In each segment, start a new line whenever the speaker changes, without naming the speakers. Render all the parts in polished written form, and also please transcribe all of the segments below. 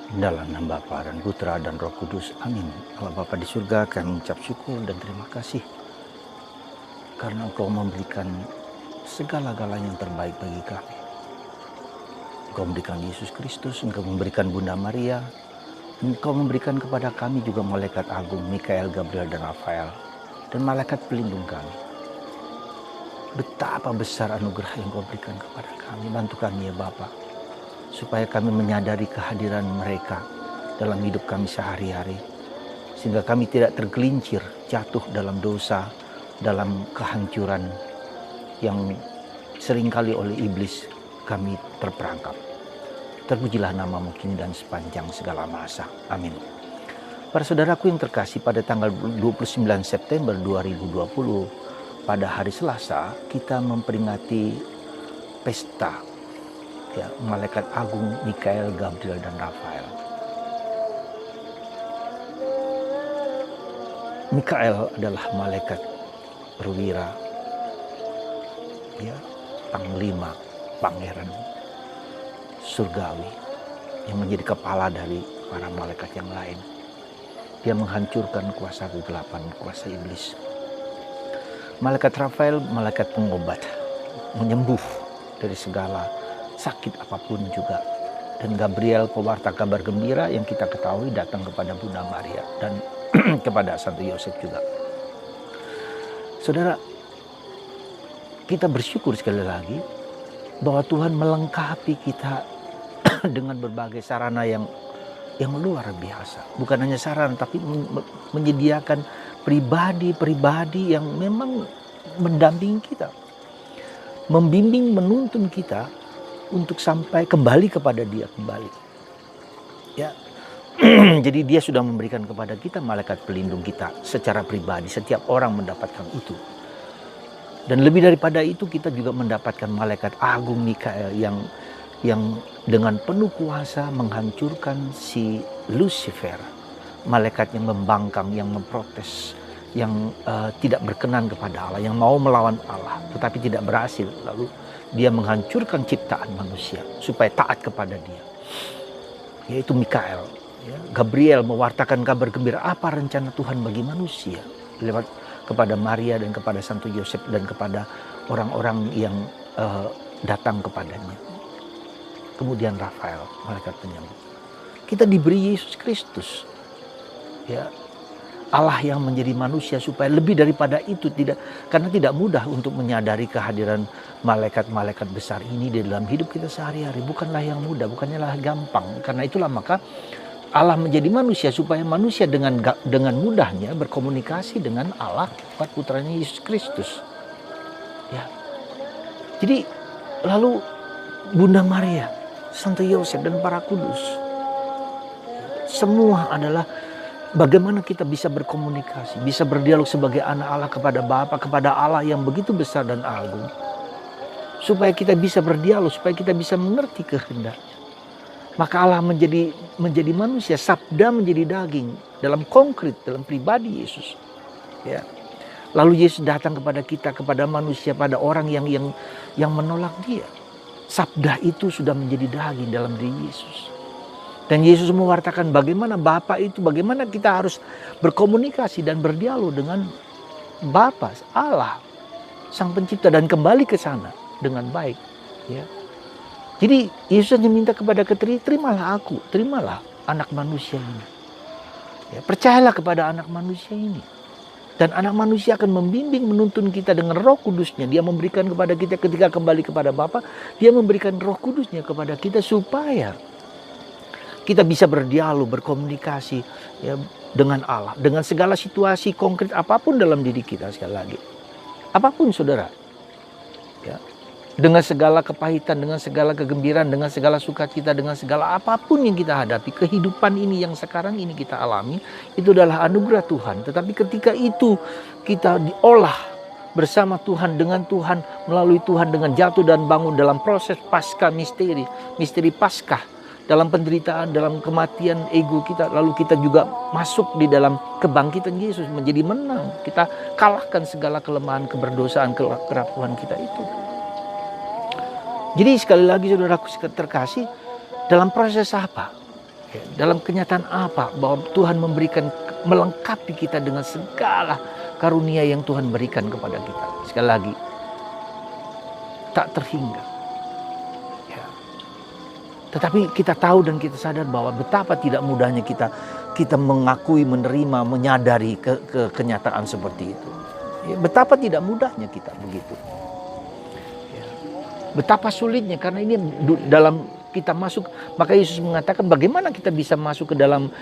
Dalam nama Bapa dan Putra dan Roh Kudus. Amin. Allah Bapa di surga, kami mengucap syukur dan terima kasih karena Engkau memberikan segala-galanya yang terbaik bagi kami. Engkau memberikan Yesus Kristus, Engkau memberikan Bunda Maria, Engkau memberikan kepada kami juga malaikat agung Mikael, Gabriel, dan Rafael, dan malaikat pelindung kami. Betapa besar anugerah yang Engkau berikan kepada kami. Bantu kami ya Bapa, supaya kami menyadari kehadiran mereka dalam hidup kami sehari-hari, sehingga kami tidak tergelincir jatuh dalam dosa, dalam kehancuran yang seringkali oleh iblis kami terperangkap. Terpujilah namamu kini dan sepanjang segala masa. Amin. Para saudaraku yang terkasih, pada tanggal 29 September 2020, pada hari Selasa, kita memperingati pesta malaikat agung Mikael, Gabriel, dan Rafael. Mikael adalah malaikat perwira, panglima, pangeran surgawi yang menjadi kepala dari para malaikat yang lain. Dia menghancurkan kuasa kegelapan, kuasa iblis. Malaikat Rafael, malaikat pengobat, menyembuh dari segala sakit apapun juga. Dan Gabriel, pewarta kabar gembira yang kita ketahui datang kepada Bunda Maria dan kepada Santo Yosef juga. Saudara, kita bersyukur sekali lagi bahwa Tuhan melengkapi kita dengan berbagai sarana yang luar biasa. Bukan hanya sarana, tapi menyediakan pribadi-pribadi yang memang mendampingi kita, membimbing, menuntun kita untuk sampai kembali kepada Dia kembali. Ya, jadi Dia sudah memberikan kepada kita malaikat pelindung kita secara pribadi. Setiap orang mendapatkan itu. Dan lebih daripada itu, kita juga mendapatkan malaikat agung Mikael yang dengan penuh kuasa menghancurkan si Lucifer, malaikat yang membangkang, yang memprotes, yang tidak berkenan kepada Allah, yang mau melawan Allah tetapi tidak berhasil. Lalu dia menghancurkan ciptaan manusia supaya taat kepada Dia, yaitu Mikael. Gabriel mewartakan kabar gembira apa rencana Tuhan bagi manusia lewat kepada Maria dan kepada Santo Yosef dan kepada orang-orang yang datang kepadanya. Kemudian Rafael, malaikat penyembuh. Kita diberi Yesus Kristus, Allah yang menjadi manusia, supaya lebih daripada itu, karena tidak mudah untuk menyadari kehadiran malaikat-malaikat besar ini di dalam hidup kita sehari-hari. Bukanlah yang mudah, bukannya lah gampang. Karena itulah maka Allah menjadi manusia supaya manusia dengan mudahnya berkomunikasi dengan Allah lewat putranya Yesus Kristus. Jadi lalu Bunda Maria, Santo Yosef, dan para kudus, semua adalah bagaimana kita bisa berkomunikasi, bisa berdialog sebagai anak Allah kepada Bapa, kepada Allah yang begitu besar dan agung. Supaya kita bisa berdialog, supaya kita bisa mengerti kehendaknya. Maka Allah menjadi manusia, sabda menjadi daging dalam konkret, dalam pribadi Yesus. Lalu Yesus datang kepada kita, kepada manusia, pada orang yang menolak Dia. Sabda itu sudah menjadi daging dalam diri Yesus. Dan Yesus mewartakan bagaimana Bapa itu, bagaimana kita harus berkomunikasi dan berdialog dengan Bapa, Allah, Sang Pencipta, dan kembali ke sana dengan baik. Jadi Yesus hanya minta kepada kita, terimalah aku, terimalah anak manusia ini. Percayalah kepada anak manusia ini. Dan anak manusia akan membimbing, menuntun kita dengan Roh Kudusnya. Dia memberikan kepada kita ketika kembali kepada Bapa, Dia memberikan Roh Kudusnya kepada kita supaya kita bisa berdialog, berkomunikasi dengan Allah. Dengan segala situasi konkret apapun dalam diri kita, sekali lagi. Apapun saudara. Dengan segala kepahitan, dengan segala kegembiraan, dengan segala sukacita, dengan segala apapun yang kita hadapi. Kehidupan ini yang sekarang ini kita alami, itu adalah anugerah Tuhan. Tetapi ketika itu kita diolah bersama Tuhan, dengan Tuhan, melalui Tuhan, dengan jatuh dan bangun dalam proses pasca misteri Paskah, dalam penderitaan, dalam kematian ego kita, lalu kita juga masuk di dalam kebangkitan Yesus menjadi menang. Kita kalahkan segala kelemahan, keberdosaan, kerapuhan kita itu. Jadi sekali lagi saudaraku terkasih, dalam proses apa? Ya, dalam kenyataan apa? Bahwa Tuhan melengkapi kita dengan segala karunia yang Tuhan berikan kepada kita. Sekali lagi, tak terhingga. Ya. Tetapi kita tahu dan kita sadar bahwa betapa tidak mudahnya kita mengakui, menerima, menyadari kenyataan seperti itu. Ya, betapa tidak mudahnya kita begitu. Ya. Betapa sulitnya, karena ini dalam kita masuk, maka Yesus mengatakan bagaimana kita bisa masuk ke dalam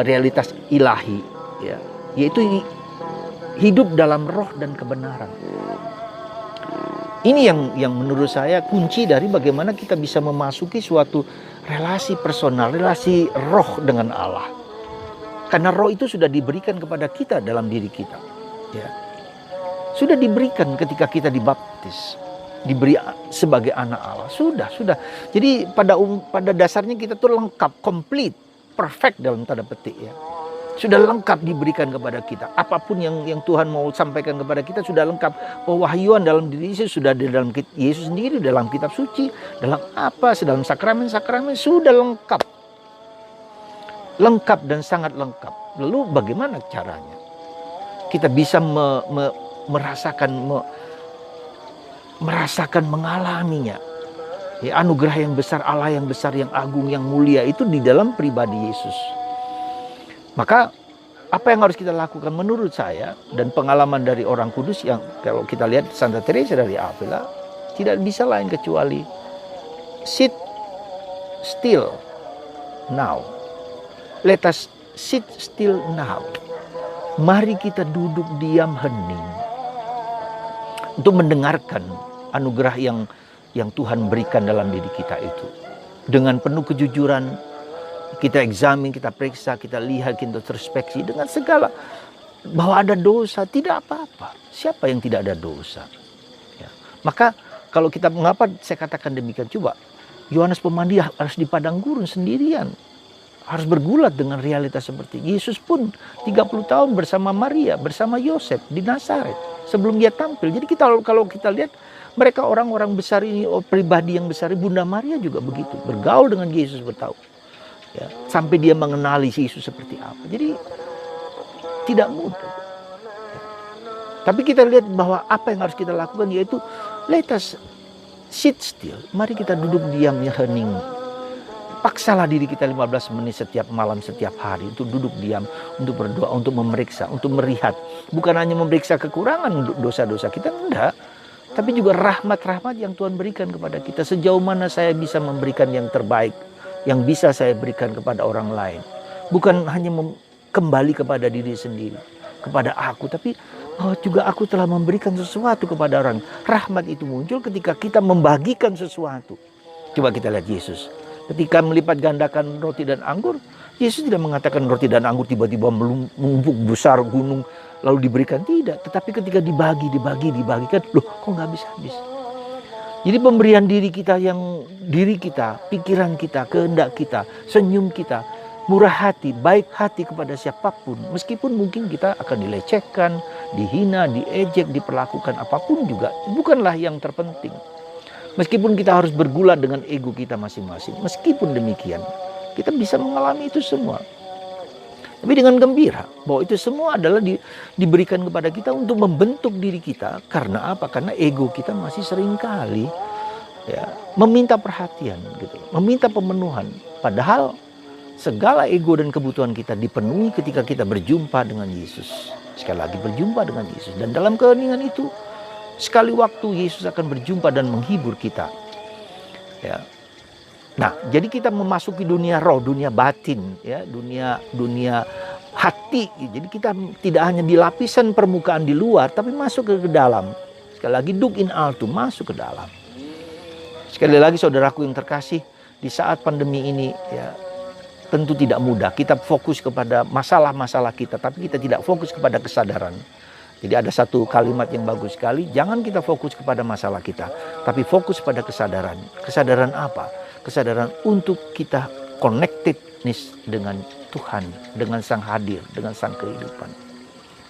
realitas ilahi, ya, yaitu hidup dalam roh dan kebenaran. Ini yang menurut saya kunci dari bagaimana kita bisa memasuki suatu relasi personal, relasi roh dengan Allah. Karena roh itu sudah diberikan kepada kita dalam diri kita, ya. Sudah diberikan ketika kita dibaptis, diberi sebagai anak Allah. Sudah. Jadi pada dasarnya kita tuh lengkap, complete, perfect dalam tanda petik, ya. Sudah lengkap diberikan kepada kita. Apapun yang Tuhan mau sampaikan kepada kita sudah lengkap. Pewahyuan dalam diri Yesus sudah di dalam Yesus sendiri, dalam kitab suci, dalam dalam sakramen-sakramen sudah lengkap. Lengkap dan sangat lengkap. Lalu bagaimana caranya? Kita bisa merasakan, mengalaminya. Ya, anugerah yang besar, Allah yang besar, yang agung, yang mulia itu di dalam pribadi Yesus. Maka apa yang harus kita lakukan menurut saya dan pengalaman dari orang kudus yang kalau kita lihat Santa Teresa dari Avila tidak bisa lain kecuali sit still now. Let us sit still now. Mari kita duduk diam hening untuk mendengarkan anugerah yang Tuhan berikan dalam diri kita itu. Dengan penuh kejujuran kita eksamin, kita periksa, kita lihat, kita introspeksi dengan segala bahwa ada dosa, tidak apa-apa. Siapa yang tidak ada dosa? Ya. Maka kalau kita, mengapa saya katakan demikian? Coba, Yohanes Pemandi harus di padang gurun sendirian. Harus bergulat dengan realitas seperti Yesus pun 30 tahun bersama Maria, bersama Yosef di Nazaret sebelum dia tampil. Jadi kalau kita lihat mereka orang-orang besar ini, pribadi yang besar, Bunda Maria juga begitu, bergaul dengan Yesus bertahun. Ya, sampai dia mengenali Yesus seperti apa. Jadi tidak mudah. Ya. Tapi kita lihat bahwa apa yang harus kita lakukan yaitu let us sit still. Mari kita duduk diam, ya, hening. Paksalah diri kita 15 menit setiap malam, setiap hari untuk duduk diam, untuk berdoa, untuk memeriksa, untuk melihat. Bukan hanya memeriksa kekurangan dosa-dosa kita, enggak. Tapi juga rahmat-rahmat yang Tuhan berikan kepada kita. Sejauh mana saya bisa memberikan yang terbaik yang bisa saya berikan kepada orang lain. Bukan hanya kembali kepada diri sendiri, kepada aku, tapi juga aku telah memberikan sesuatu kepada orang. Rahmat itu muncul ketika kita membagikan sesuatu. Coba kita lihat Yesus. Ketika melipat gandakan roti dan anggur, Yesus tidak mengatakan roti dan anggur tiba-tiba menumpuk besar gunung lalu diberikan. Tidak, tetapi ketika dibagikan, loh kok nggak habis-habis. Jadi pemberian diri kita, pikiran kita, kehendak kita, senyum kita, murah hati, baik hati kepada siapapun. Meskipun mungkin kita akan dilecehkan, dihina, diejek, diperlakukan apapun juga. Bukanlah yang terpenting. Meskipun kita harus bergulat dengan ego kita masing-masing. Meskipun demikian, kita bisa mengalami itu semua. Tapi dengan gembira bahwa itu semua adalah diberikan kepada kita untuk membentuk diri kita. Karena apa? Karena ego kita masih seringkali ya, meminta perhatian, gitu, meminta pemenuhan. Padahal segala ego dan kebutuhan kita dipenuhi ketika kita berjumpa dengan Yesus. Sekali lagi berjumpa dengan Yesus. Dan dalam keheningan itu, sekali waktu Yesus akan berjumpa dan menghibur kita. Ya. Nah, jadi kita memasuki dunia roh, dunia batin, ya, dunia hati. Jadi kita tidak hanya di lapisan permukaan di luar, tapi masuk ke dalam. Sekali lagi, dug in alto, masuk ke dalam. Sekali lagi, saudaraku yang terkasih, di saat pandemi ini, ya, tentu tidak mudah. Kita fokus kepada masalah-masalah kita, tapi kita tidak fokus kepada kesadaran. Jadi ada satu kalimat yang bagus sekali, jangan kita fokus kepada masalah kita, tapi fokus pada kesadaran. Kesadaran apa? Kesadaran untuk kita connectedness dengan Tuhan, dengan Sang Hadir, dengan Sang Kehidupan.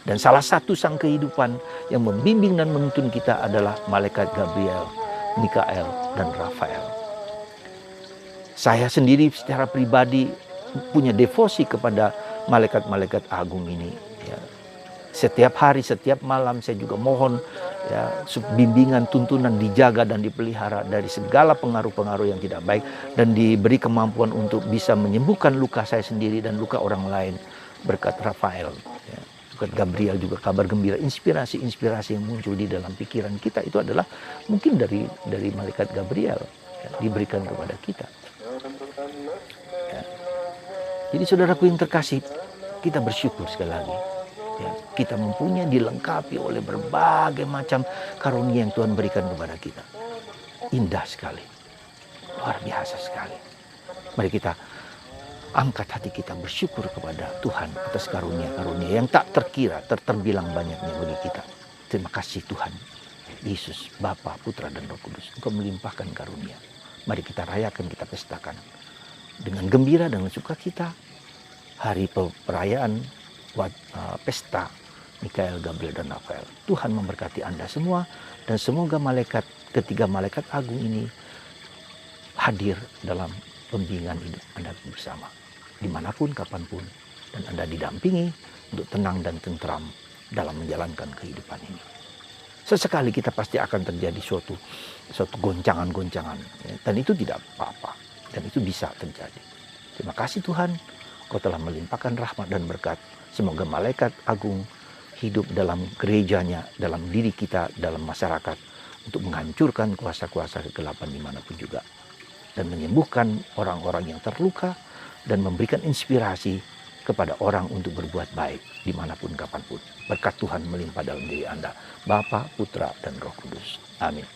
Dan salah satu Sang Kehidupan yang membimbing dan menuntun kita adalah Malaikat Gabriel, Mikael, dan Rafael. Saya sendiri secara pribadi punya devosi kepada malaikat-malaikat agung ini. Ya. Setiap hari, setiap malam saya juga mohon ya, bimbingan, tuntunan dijaga dan dipelihara dari segala pengaruh-pengaruh yang tidak baik, dan diberi kemampuan untuk bisa menyembuhkan luka saya sendiri dan luka orang lain berkat Rafael. Ya. Berkat Gabriel juga kabar gembira, inspirasi-inspirasi yang muncul di dalam pikiran kita itu adalah mungkin dari malaikat Gabriel ya, diberikan kepada kita. Ya. Jadi saudaraku yang terkasih, kita bersyukur sekali lagi. Ya, kita mempunyai dilengkapi oleh berbagai macam karunia yang Tuhan berikan kepada kita. Indah sekali, luar biasa sekali. Mari kita angkat hati kita bersyukur kepada Tuhan atas karunia-karunia yang tak terkira, terbilang banyaknya bagi kita. Terima kasih Tuhan, Yesus, Bapa, Putra, dan Roh Kudus. Engkau melimpahkan karunia. Mari kita rayakan, kita pestakan dengan gembira dan sukacita hari perayaan pesta Mikael, Gabriel, dan Rafael. Tuhan memberkati Anda semua, dan semoga ketiga malaikat agung ini hadir dalam pembimbingan hidup Anda bersama, dimanapun, kapanpun, dan Anda didampingi untuk tenang dan tentram dalam menjalankan kehidupan ini. Sesekali kita pasti akan terjadi suatu goncangan-goncangan, ya, dan itu tidak apa-apa, dan itu bisa terjadi. Terima kasih Tuhan, Kau telah melimpahkan rahmat dan berkat. Semoga malaikat agung hidup dalam gerejanya, dalam diri kita, dalam masyarakat, untuk menghancurkan kuasa-kuasa kegelapan dimanapun juga, dan menyembuhkan orang-orang yang terluka, dan memberikan inspirasi kepada orang untuk berbuat baik dimanapun kapanpun. Berkat Tuhan melimpah dalam diri Anda, Bapa, Putra, dan Roh Kudus. Amin.